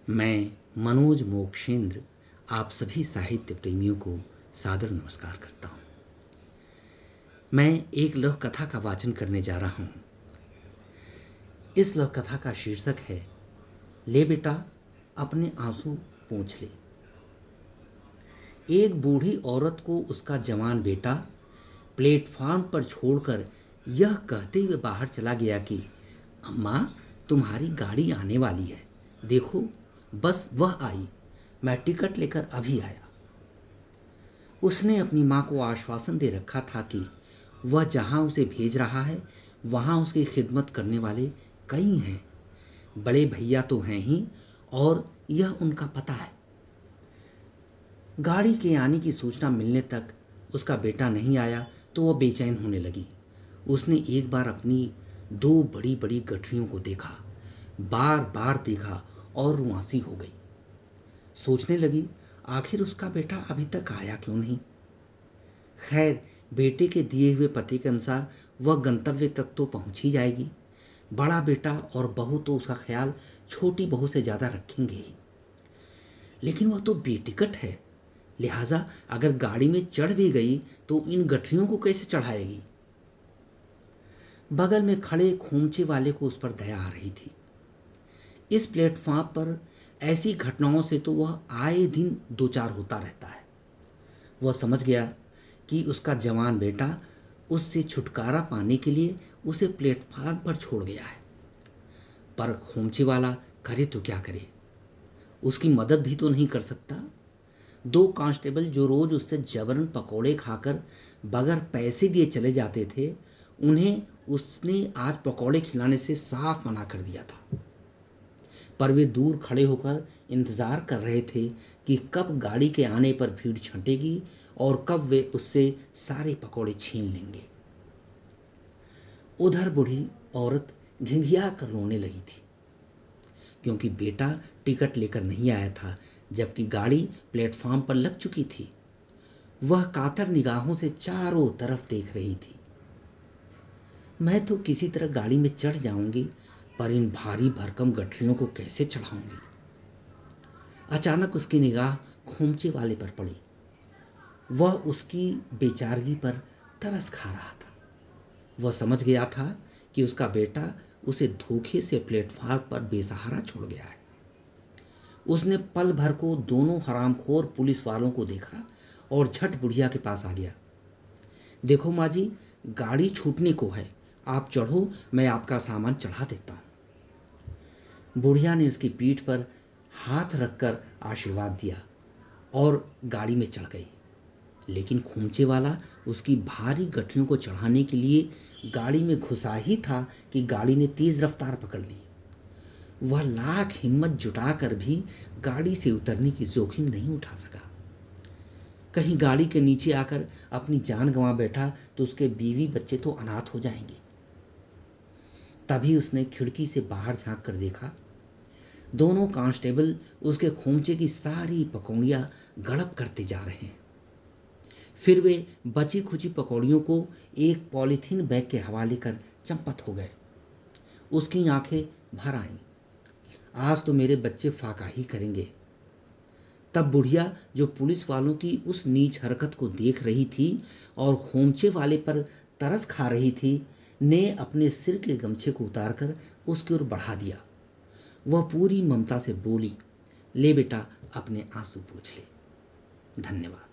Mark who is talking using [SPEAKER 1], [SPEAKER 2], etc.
[SPEAKER 1] मैं मनोज मोक्षेंद्र आप सभी साहित्य प्रेमियों को सादर नमस्कार करता हूँ। मैं एक लघु कथा का वाचन करने जा रहा हूँ। इस लघु कथा का शीर्षक है ले बेटा अपने आंसू पोंछ ले। एक बूढ़ी औरत को उसका जवान बेटा प्लेटफॉर्म पर छोड़कर यह कहते हुए बाहर चला गया कि अम्मा तुम्हारी गाड़ी आने वाली है, देखो बस वह आई, मैं टिकट लेकर अभी आया। उसने अपनी मां को आश्वासन दे रखा था कि वह जहां उसे भेज रहा है वहां उसकी खिदमत करने वाले कई हैं, बड़े भैया तो हैं ही और यह उनका पता है। गाड़ी के आने की सूचना मिलने तक उसका बेटा नहीं आया तो वह बेचैन होने लगी। उसने एक बार अपनी दो बड़ी बड़ी गठरियों को देखा, बार बार देखा और रुआंसी हो गई। सोचने लगी आखिर उसका बेटा अभी तक आया क्यों नहीं। खैर, बेटे के दिए हुए पते के अनुसार वह गंतव्य तक तो पहुंच ही जाएगी। बड़ा बेटा और बहू तो उसका ख्याल छोटी बहू से ज्यादा रखेंगे ही, लेकिन वह तो बेटिकट है, लिहाजा अगर गाड़ी में चढ़ भी गई तो इन गठरियों को कैसे चढ़ाएगी। बगल में खड़े खोमचे वाले को उस पर दया आ रही थी। इस प्लेटफॉर्म पर ऐसी घटनाओं से तो वह आए दिन दो चार होता रहता है। वह समझ गया कि उसका जवान बेटा उससे छुटकारा पाने के लिए उसे प्लेटफॉर्म पर छोड़ गया है, पर खोमचे वाला करे तो क्या करे, उसकी मदद भी तो नहीं कर सकता। दो कांस्टेबल जो रोज उससे जबरन पकौड़े खाकर बगैर पैसे दिए चले जाते थे, उन्हें उसने आज पकौड़े खिलाने से साफ मना कर दिया था। पर वे दूर खड़े होकर इंतजार कर रहे थे कि कब गाड़ी के आने पर भीड़ छंटेगी और कब वे उससे सारे पकौड़े छीन लेंगे। उधर बूढ़ी औरत घिघिया कर रोने लगी थी, क्योंकि बेटा टिकट लेकर नहीं आया था, जबकि गाड़ी प्लेटफॉर्म पर लग चुकी थी। वह कातर निगाहों से चारों तरफ देख रही थी। मैं तो किसी तरह गाड़ी में चढ़ जाऊंगी, पर इन भारी भरकम गठरियों को कैसे चढ़ाऊंगी। अचानक उसकी निगाह खोमचे वाले पर पड़ी। वह उसकी बेचारगी पर तरस खा रहा था। वह समझ गया था कि उसका बेटा उसे धोखे से प्लेटफॉर्म पर बेसहारा छोड़ गया है। उसने पल भर को दोनों हरामखोर पुलिस वालों को देखा और झट बुढ़िया के पास आ गया। देखो माँ जी, गाड़ी छूटने को है, आप चढ़ो, मैं आपका सामान चढ़ा देता हूं। बुढ़िया ने उसकी पीठ पर हाथ रखकर आशीर्वाद दिया और गाड़ी में चढ़ गई। लेकिन खोमचे वाला उसकी भारी गठरियों को चढ़ाने के लिए गाड़ी में घुसा ही था कि गाड़ी ने तेज रफ्तार पकड़ ली। वह लाख हिम्मत जुटाकर भी गाड़ी से उतरने की जोखिम नहीं उठा सका। कहीं गाड़ी के नीचे आकर अपनी जान गंवा बैठा तो उसके बीवी बच्चे तो अनाथ हो जाएंगे। तभी उसने खिड़की से बाहर झांक कर देखा, दोनों कांस्टेबल उसके खोमचे की सारी पकौड़ियां गड़प करते जा रहे हैं। फिर वे बची खुची पकौड़ियों को एक पॉलीथीन बैग के हवाले कर चंपत हो गए। उसकी आंखें भर आईं। आज तो मेरे बच्चे फाका ही करेंगे। तब बुढ़िया, जो पुलिस वालों की उस नीच हरकत को देख रही थी और खोमचे वाले पर तरस खा रही थी, ने अपने सिर के गमछे को उतारकर उसकी ओर बढ़ा दिया। वह पूरी ममता से बोली, ले बेटा अपने आंसू पोंछ ले। धन्यवाद।